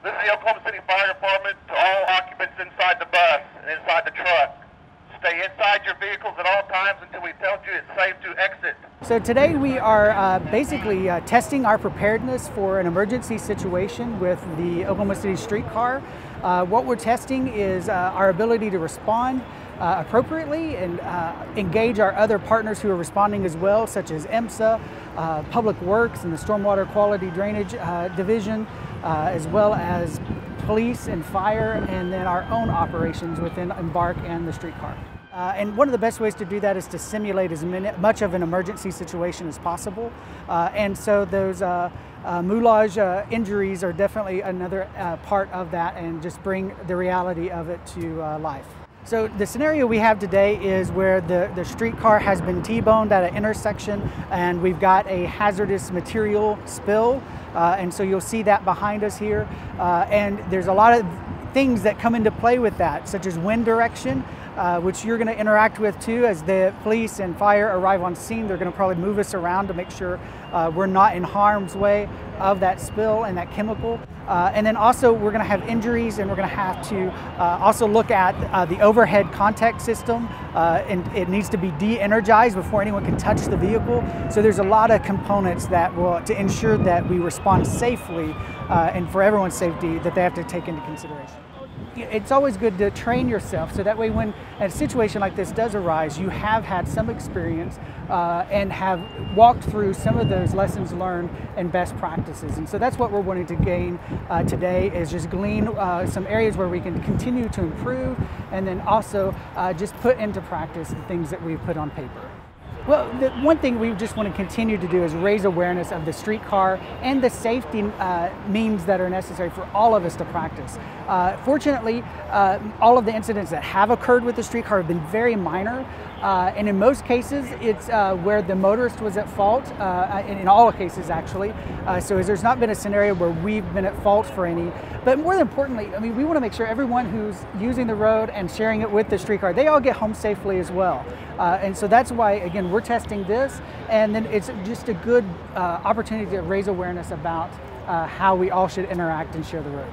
This is the Oklahoma City Fire Department to all occupants inside the bus and inside the truck. Stay inside your vehicles at all times until we tell you it's safe to exit. So today we are basically testing our preparedness for an emergency situation with the Oklahoma City Streetcar. What we're testing is our ability to respond appropriately and engage our other partners who are responding as well, such as EMSA, Public Works and the Stormwater Quality Drainage Division, as well as police and fire, and then our own operations within EMBARK and the Streetcar. And one of the best ways to do that is to simulate as much of an emergency situation as possible. And so those moulage injuries are definitely another part of that, and just bring the reality of it to life. So the scenario we have today is where the streetcar has been T-boned at an intersection, and we've got a hazardous material spill. And so you'll see that behind us here. And there's a lot of things that come into play with that, such as wind direction, which you're going to interact with too. As the police and fire arrive on scene, they're going to probably move us around to make sure we're not in harm's way of that spill and that chemical. And then also we're going to have injuries, and we're going to have to also look at the overhead contact system, and it needs to be de-energized before anyone can touch the vehicle. So there's a lot of components that will, to ensure that we respond safely and for everyone's safety, that they have to take into consideration. It's always good to train yourself, so that way when a situation like this does arise, you have had some experience and have walked through some of those lessons learned and best practices. And so that's what we're wanting to gain today, is just glean some areas where we can continue to improve, and then also just put into practice the things that we've put on paper. Well, the one thing we just want to continue to do is raise awareness of the streetcar and the safety means that are necessary for all of us to practice. Fortunately, all of the incidents that have occurred with the streetcar have been very minor, and in most cases it's where the motorist was at fault, in all cases actually. So there's not been a scenario where we've been at fault for any. But more importantly, I mean, we want to make sure everyone who's using the road and sharing it with the streetcar, they all get home safely as well. And so that's why, again, we're testing this, and then it's just a good opportunity to raise awareness about how we all should interact and share the road.